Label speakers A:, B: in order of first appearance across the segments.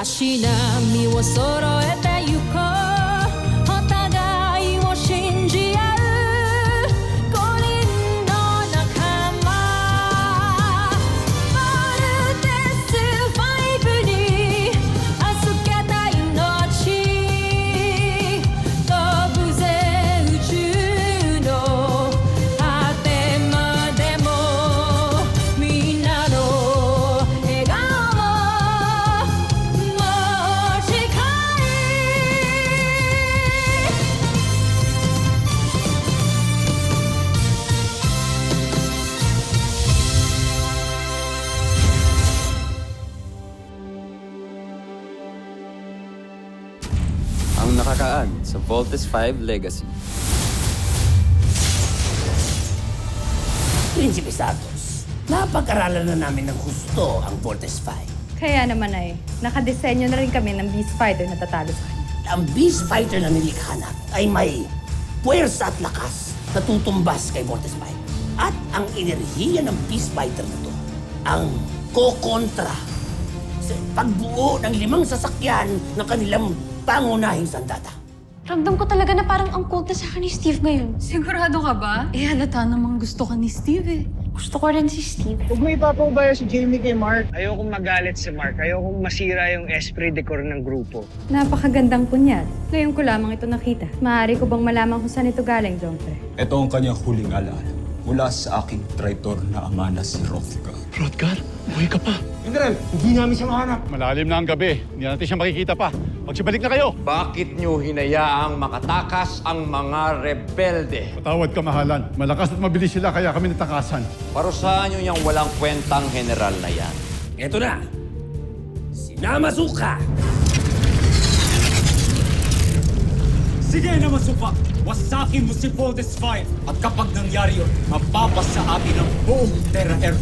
A: 足並みを揃えてゆこうお互いを信じ合う5人の仲間ボルテス5に預けた命飛ぶぜ宇宙の果てまでもみんなの笑顔も持ち帰
B: Ang nakakaan sa Voltes 5 Legacy.
C: Prinsipe Santos, napag-aralan na namin ng gusto ang Voltes 5.
D: Kaya naman ay, nakadesenyo na rin kami ng Beast Fighter na tatalo sa kanya.
C: Ang Beast Fighter na nilikha na ay may puwersa at lakas na tutumbas kay Voltes 5. At ang enerhiya ng Beast Fighter na to, ang kokontra sa pagbuo ng 5 sasakyan ng kanilang pangunahing sandata.
E: Ramdam ko talaga na parang ang cold na sa akin ni Steve ngayon.
D: Sigurado ka ba? Eh, halata namang gusto ka ni Steve eh.
E: Gusto ko rin si Steve.
F: Huwag mo ipapaubayo si Jamie kay Mark. Ayokong magalit si Mark. Ayokong masira yung esprit de corps ng grupo.
D: Napakagandang punyat. Ngayon ko lamang ito nakita. Maaari ko bang malaman kung saan ito galing, Jomfre?
G: Ito ang kanyang huling alaala mula sa aking traitor na ama na si Rothgar.
H: Rodgar, buhay ka pa.
F: General, hindi namin siya mahanap.
H: Malalim na ang gabi. Hindi natin siya makikita pa. Magsibalik na kayo.
I: Bakit nyo hinayaang makatakas ang mga rebelde?
H: Patawad kamahalan. Malakas at mabilis sila kaya kami natakasan.
I: Parusahan nyo yung walang kwentang general na yan.
C: Eto na, si Namazuka!
J: Sige na masupa! Wasakin mo si Voltes 5 at kapag nangyari yun, mapapasa atin ang buong Terra Air.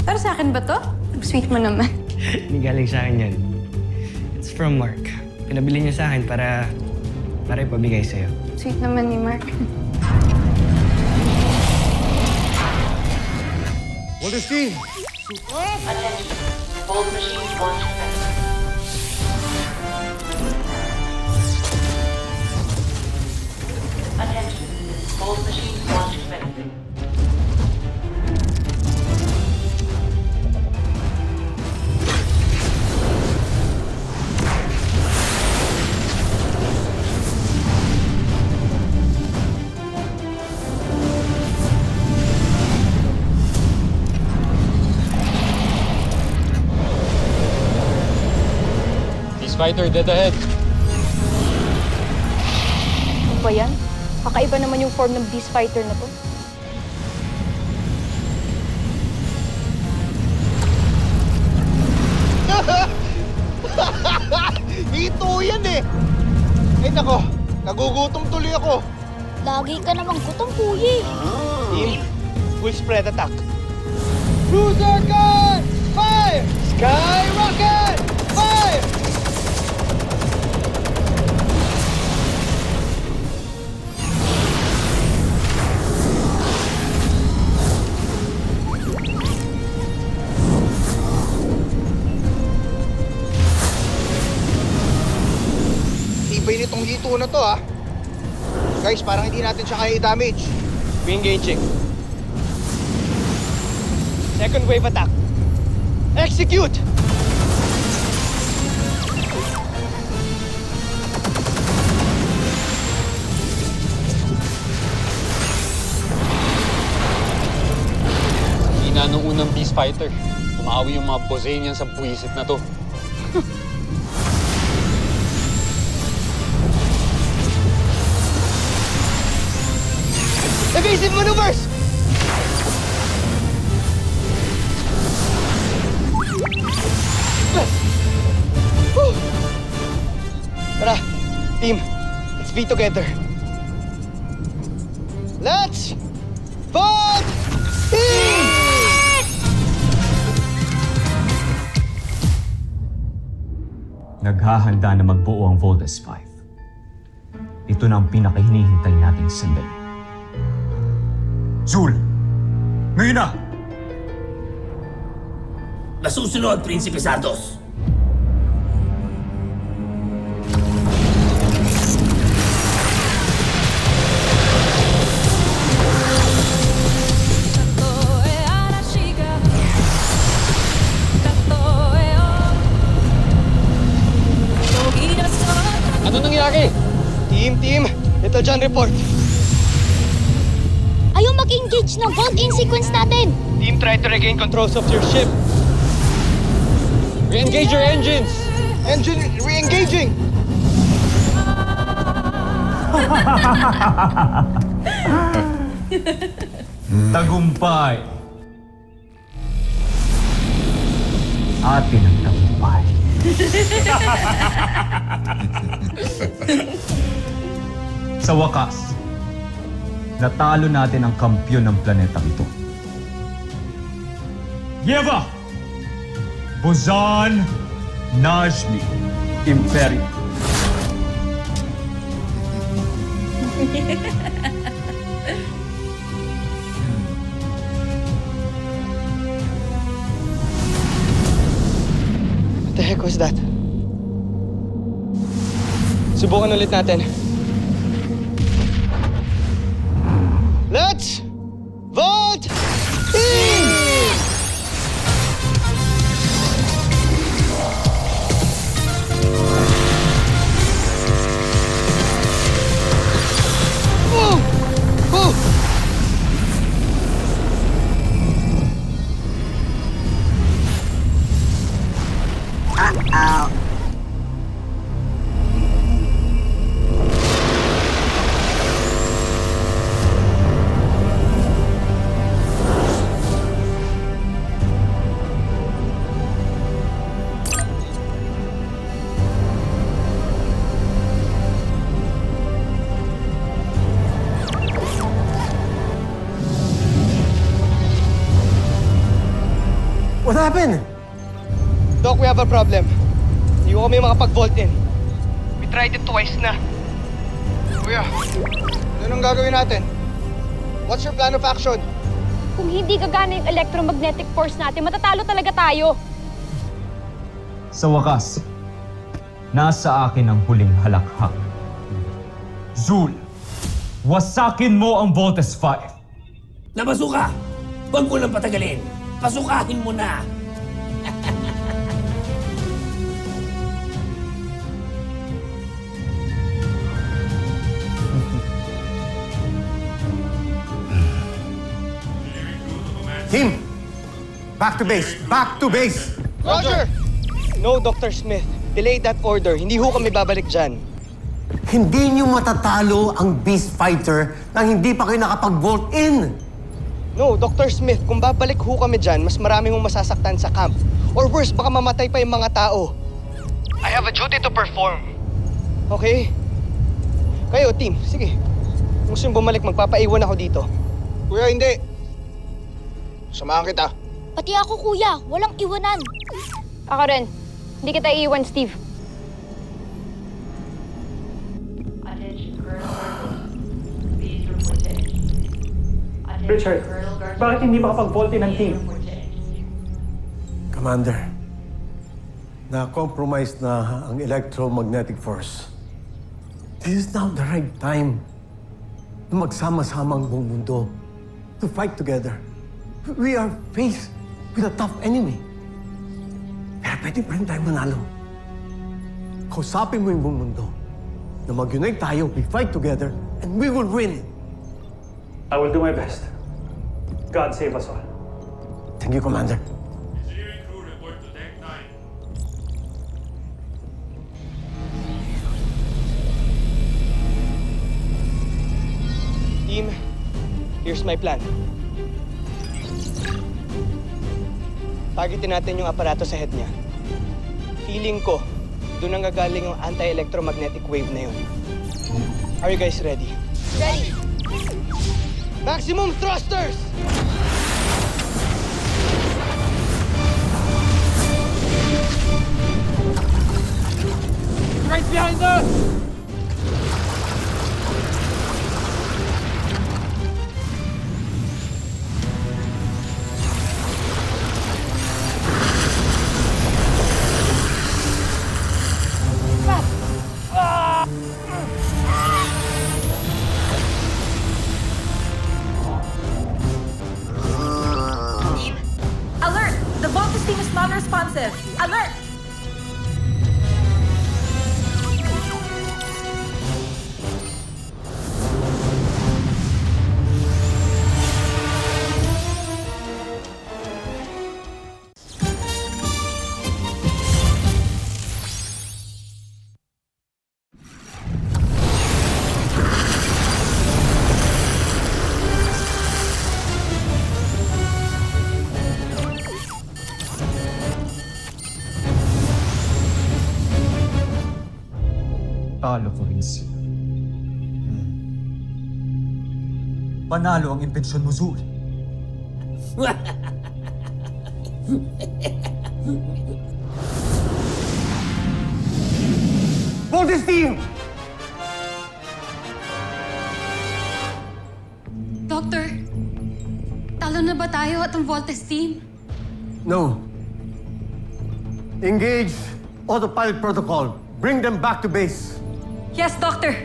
E: Pero sa akin ba to? Sweet mo naman.
F: Hindi galing sa akin yan. It's from Mark. Pinabili niya sa akin para ipabigay sa'yo.
E: Sweet naman ni Mark.
H: What is team?
J: Fighter, dead ahead.
E: Ano ba yan? Kakaiba naman yung form ng Beast Fighter na to.
F: Ito yan eh! Ay nako, nagugutom tuloy ako.
E: Lagi ka namang gutom, kuya.
F: Team, full spread attack. Cruiser gun! Fire! Skyrocket! Fire! Tibay nitong hito na to ah. Guys, parang hindi natin siya kaya i-damage. Re-engaging. Second wave attack. Execute!
J: Hina nung unang Beast Fighter. Tumawi yung mga Bosanian sa buwisit na to.
F: Evasive maneuvers! Tara, team. Let's be together. Let's fight!
G: Naghahanda na magbuo ang Voltes 5. Ito na ang pinakahinihintay nating sandali. Zul! Ngayon na!
C: Nasusunod, Prinsipe Santos.
F: Jackie! Team! Little John report.
E: Ayaw mag-engage ng vault-in sequence natin!
F: Team, try to regain controls of your ship.
I: Re-engage your engines!
F: Engine re-engaging!
G: Tagumpay! Atin ang tagumpay. Sa wakas, natalo natin ang kampyon ng planetang ito. Yeva! Buzan Najmi Imperium.
F: What the heck was that? Subukan ulit natin. Let's vote in! Whoa! Whoa!
C: What happened?
F: Doc, we have a problem. Hindi ko kami makapag-vault in. We tried it twice na. Kuya, anong gagawin natin? What's your plan of action?
E: Kung hindi gagana yung electromagnetic force natin, matatalo talaga tayo!
G: Sa wakas, nasa akin ang huling halakhak. Zul, wasakin mo ang Voltes 5.
C: Nabasuka! Huwag mo lang patagalin. Pasukahin mo na!
K: Team! Back to base! Back to base!
F: Roger! No, Dr. Smith. Delay that order. Hindi ho kami babalik dyan.
K: Hindi niyo matatalo ang Beast Fighter nang hindi pa kayo nakapag-vault in!
F: No, Dr. Smith, kung babalik ho kami dyan, mas marami mong masasaktan sa camp. Or worse, baka mamatay pa yung mga tao. I have a duty to perform. Okay? Kayo, team, sige. Kung gusto yung bumalik, magpapaiwan ako dito. Kuya, hindi. Samahan kita.
E: Pati ako, kuya. Walang iwanan. Ako rin. Hindi kita iiwan, Steve.
J: Richard, bakit hindi makapag-vault in ang team?
K: Commander, na-compromise na ang electromagnetic force. This is now the right time na magsama-sama ang buong mundo to fight together. We are faced with a tough enemy. Pero pwede pa rin tayo manalo. Kausapin mo yung buong mundo na mag-unite tayo, we fight together, and we will win.
J: I will do my best. God save us all.
K: Thank you, Commander.
F: Team, here's my plan. Targetin natin yung aparato sa head niya. Feeling ko, doon ang gagaling yung anti-electromagnetic wave na yun. Are you guys ready?
E: Ready!
F: Maximum thrusters! Right behind us!
A: Alert! The Voltes team is non-responsive. Alert!
G: talo ko rin sila. Panalo ang intensyon mo, Zul.
K: Voltes team!
A: Doctor, talo na ba tayo at ang Voltes team?
K: No. Engage autopilot protocol. Bring them back to base.
A: Yes, Doctor!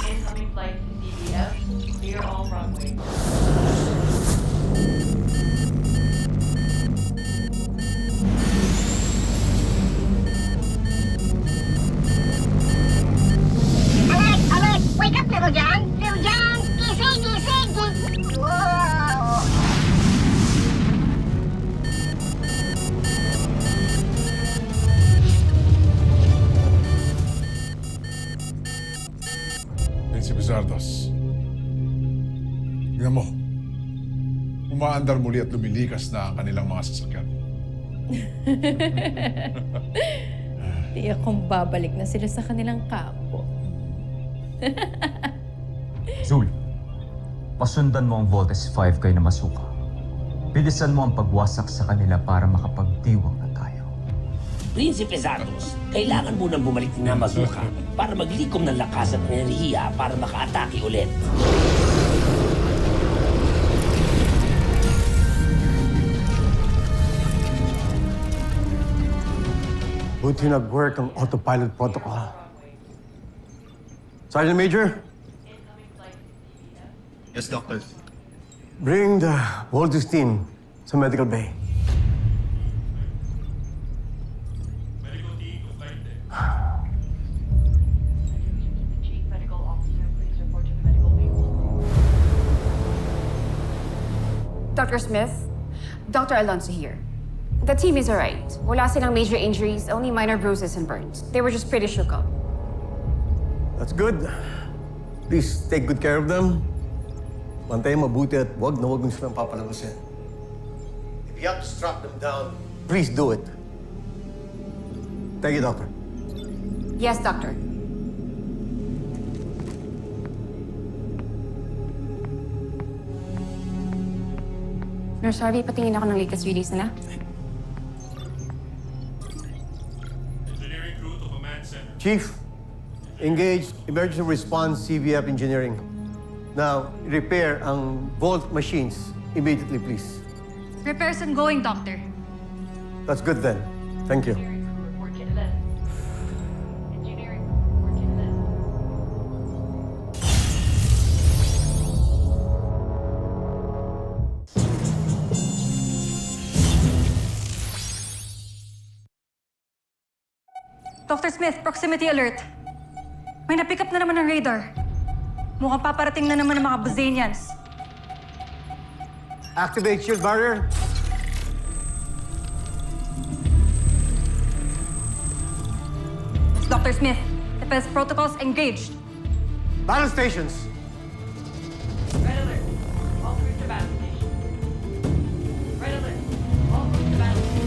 D: Incoming flight to DBF. Clear all runway.
E: Alert! Alert! Wake up, Little John! Little John! Gising! Gising! Gising! Whoa!
H: Prinsipe Zardos. Tingnan mo. Umaandar muli at lumilikas na ang kanilang mga sasakyan.
D: Tiyak kong babalik na sila sa kanilang kampo.
G: Zul, pasundan mo ang Voltes 5 kay Namasuka. Bilisan mo ang pagwasak sa kanila para makapagdiwang na tayo.
C: Prinsipe Zardos, kailangan mo nang bumalik na Mazuka para maglikom ng lakas at enerhiya para makaatake ulit.
K: Buti nag-work ang autopilot protocol. Sergeant Major?
H: Yes, Doctor.
K: Bring the Voltes team sa medical bay.
L: Dr. Smith, Dr. Alonso here. The team is alright. Wala silang major injuries, only minor bruises and burns. They were just pretty shook up.
K: That's good. Please take good care of them. Bantayan mabuti at wag na wag mo silang papalabasin. If you have to strap them down, please do it. Thank you, Doctor.
L: Yes, Doctor. Nurse Harvey, patingin ako ng latest release nila.
K: Chief, engage emergency response CVF engineering. Now, repair ang Volt machines immediately, please.
A: Repairs ongoing, Doctor.
K: That's good then. Thank you.
A: Dr. Smith, proximity alert. May na-pick up na naman ng radar. Mukhang paparating na naman ng mga Brazilians.
K: Activate shield barrier.
A: Dr. Smith, defense protocols engaged.
K: Battle stations.
D: Red alert. All crews to battle station. Red alert. All crews to battle station.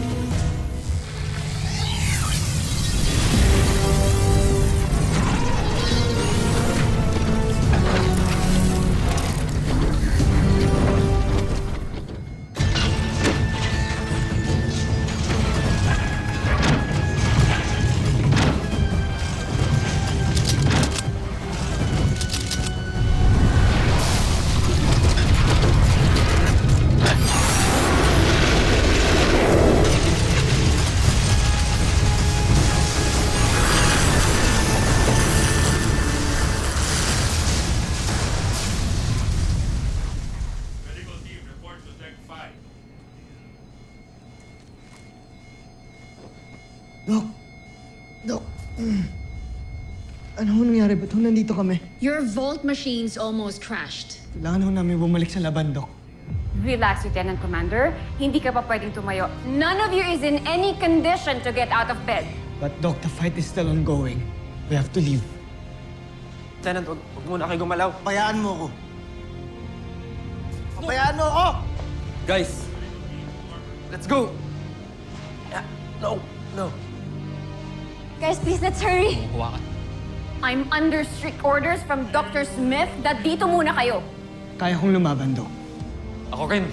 F: Dok. Ano ho nangyari? Ba't ho nandito kami?
A: Your Volt machines almost crashed.
F: Kailangan ho namin bumalik sa laban, Dok.
L: Relax, Lieutenant Commander. Hindi ka pa pwedeng tumayo. None of you is in any condition to get out of bed.
F: But Doc, the fight is still ongoing. We have to leave.
B: Lieutenant, huwag muna kayo gumalaw.
F: Pabayaan mo ako. Pabayaan mo ako!
B: Guys, let's go!
K: No.
L: Guys, please, let's hurry. I'm under strict orders from Dr. Smith that dito muna kayo.
F: Kaya kong lumaban, Doc.
B: Ako rin.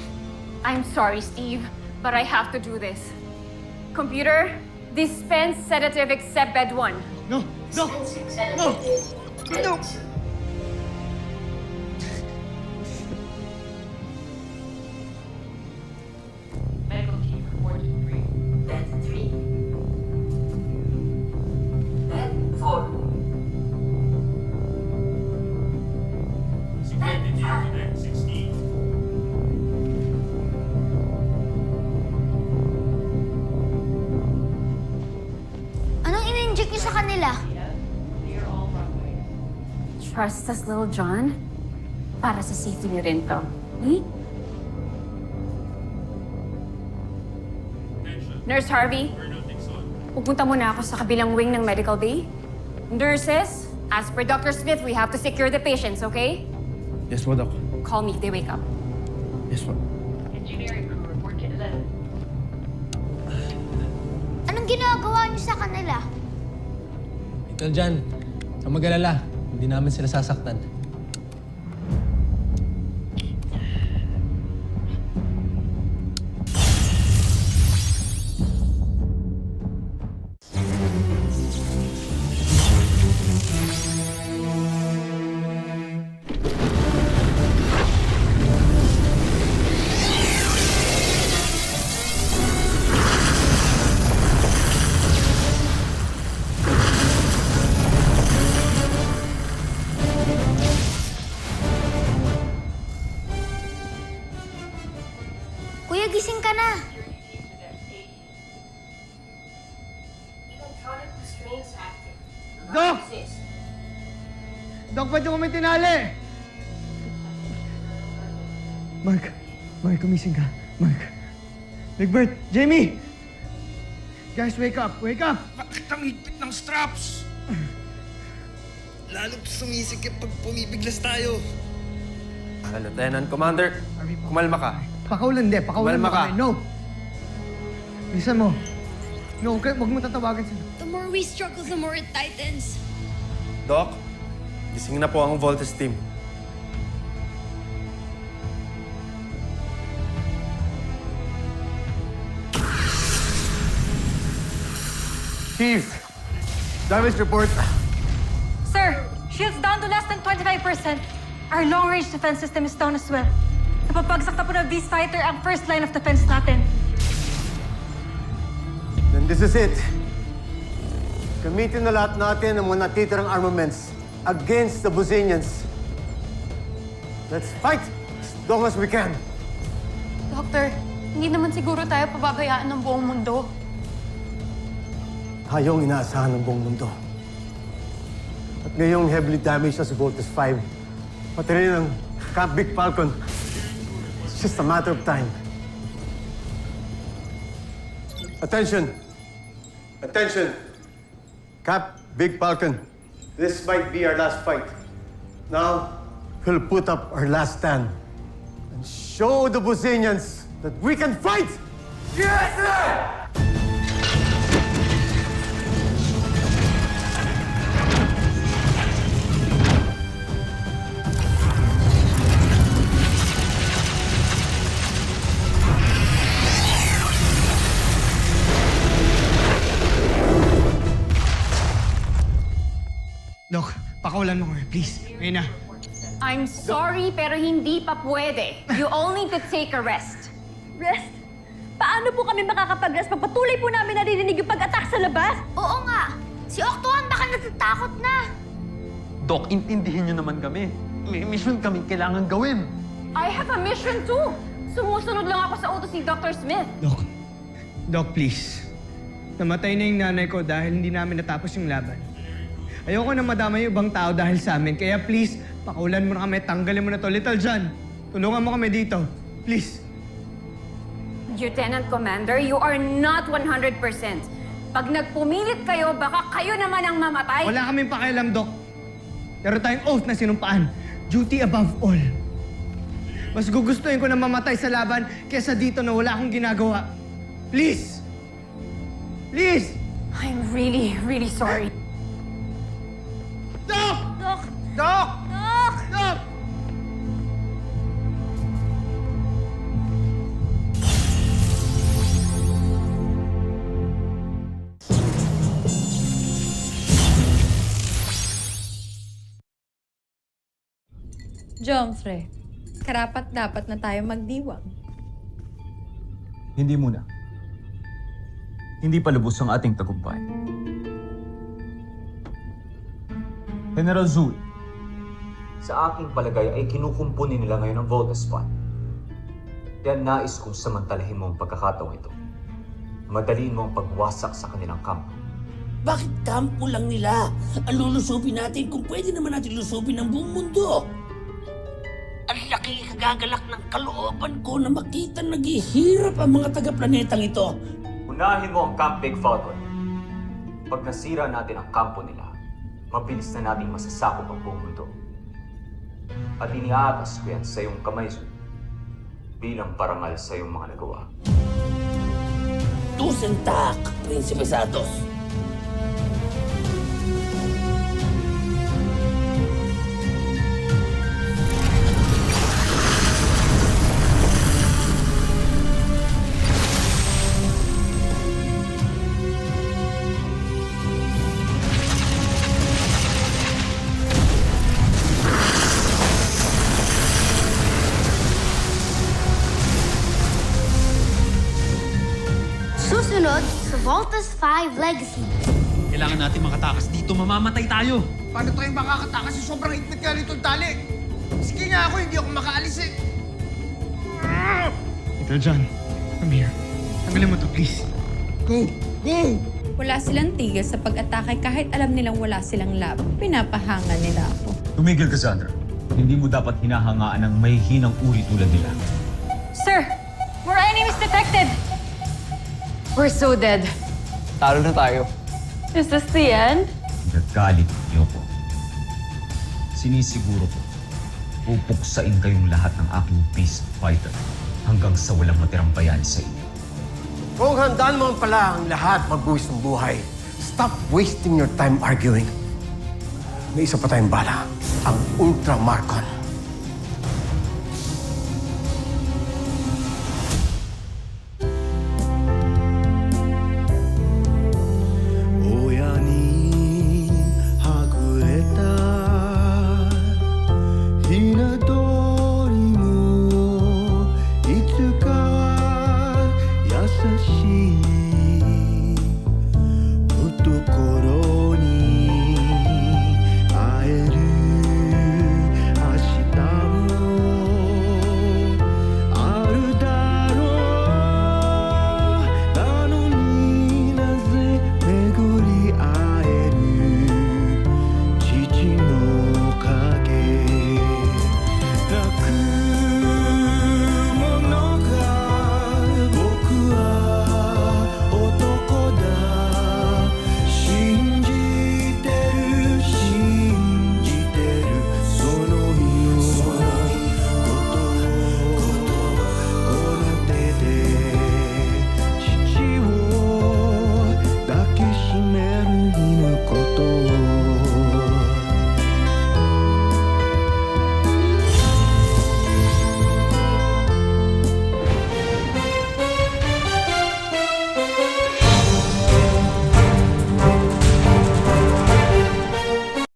L: I'm sorry, Steve, but I have to do this. Computer, dispense sedative except bed 1.
F: No! No! No! No!
D: Medical team report 3. Bed 3. Bed 4. Bed 5.
E: Anong in-inject niyo sa kanila?
L: Trust us, little John. Para sa safety niyo rin to. Hmm? Nurse Harvey, pupunta muna ako sa kabilang wing ng medical bay. Nurses, as per Dr. Smith, we have to secure the patients, okay?
B: Yes po, Doc.
L: Call me if they wake up.
B: Yes po.
D: Engineering crew report to 11.
E: Anong ginagawa niyo sa kanila?
K: Ikaw dyan, kang mag-alala. Hindi namin sila sasaktan.
E: Kuya, gising ka na.
F: Doc! Doc, ba't yung kami tinali? Mark, gumising ka. Mark. Egbert, Jamie! Guys, wake up! Wake up!
M: Bakit ang higpit ng straps? Lalo sumisikip pag pumipiglas tayo.
B: Lieutenant Commander, kumalma ka.
F: Pakaulan, hindi. Pakaulan
B: Kumalma
F: mo
B: ka.
F: kami. No! Bilisan mo. No, okay, huwag mo tatawagan sila.
A: The more we struggle, the more it tightens.
B: Doc, gising na po ang Voltes team.
K: Chief, damage report.
A: Sir, shield's down to less than 25%. Our long-range defense system is down as well. Napapagsak na po ng Beast Fighter ang first line of defense natin.
K: Then this is it. Gamitin na lahat natin ang mga natitirang armaments against the Bosinians. Let's fight as long as we can.
A: Doctor, hindi naman siguro tayo pababayaan ng buong mundo.
K: Tayong inaasahan ng buong mundo. At ngayong heavily damaged na si Voltes 5, pati rin ang Camp Big Falcon. It's just a matter of time. Attention! Attention! Camp Big Falcon, this might be our last fight. Now, we'll put up our last stand and show the Bosinians that we can fight! Yes, sir!
F: Doc, pakawalan mo kami, please. Ngayon na.
L: I'm sorry, pero hindi pa pwede. You all need to take a rest.
A: Rest? Paano po kami makakapag-rest pag patuloy po namin naririnig yung pag-attack sa labas?
E: Oo nga. Si Octohan baka natatakot na.
G: Doc, intindihin niyo naman kami. May mission kaming kailangan gawin.
L: I have a mission too. Sumusunod lang ako sa utos ni Dr. Smith.
F: Doc, please. Namatay na yung nanay ko dahil hindi namin natapos yung laban. Ayoko na madama yung ibang tao dahil sa amin. Kaya please, pakaulan mo na kami. Tanggalin mo na to. Little John, tulungan mo kami dito. Please.
L: Lieutenant Commander, you are not 100%. Pag nagpumilit kayo, baka kayo naman ang mamatay.
F: Wala kaming pakialam, Doc. Pero tayong oath na sinumpaan. Duty above all. Mas gugustuhin ko na mamatay sa laban kesa dito na wala akong ginagawa. Please! Please!
L: I'm really really sorry.
M: Doc!
E: Doc!
M: Doc!
E: Doc!
M: Doc!
A: Jomfre, karapat dapat na tayo magdiwang.
G: Hindi muna. Hindi pa lubos ang ating tagumpay. General Zul, sa aking palagay ay kinukumpuni nila ngayon ang Voltes Fund. Kaya nais kong samantalahin mo ang pagkakataong ito. Madaliin mo ang pagwasak sa kanilang kampo.
C: Bakit kampo lang nila? Ang lulusubin natin kung pwede naman natin lusubin ang buong mundo. Ang laki kagagalak ng kalooban ko na makita naghihirap ang mga taga-planetang ito.
G: Unahin mo ang Camp Big Falcon. Pag nasira natin ang kampo nila, mabilis na nating masasakop ang buong mundo. At iniaatas ko yan sa iyong kamay, Zul, bilang parangal sa iyong mga nagawa.
C: Tusentak, Prinsipe Santos.
E: Susunod sa Voltes 5 Legacy.
J: Kailangan natin makatakas dito, mamamatay tayo.
M: Paano tayo makakatakas sa sobrang higpit ka nitong tali? Sige nga ako, hindi ako makaalis eh.
J: Ikaw, John. Come here. Tanggalin mo to, please.
M: Go! Go!
A: Wala silang tigil sa pag-atake kahit alam nilang wala silang lab. Pinapahangan nila ako.
G: Tumigil, Cassandra. Hindi mo dapat hinahangaan ng may hinang uri tulad nila.
L: Sir, more enemies detected! We're so dead.
F: Talo na tayo.
L: Is this the end?
G: Nagagalit niyo po. Sinisiguro ko, pupuksain kayong lahat ng aking beast fighter hanggang sa walang matirang bayani sa inyo.
K: Kung handaan mo pala ang lahat magbuwis ng buhay, stop wasting your time arguing. May isa pa tayong bala, ang Ultra Marcon.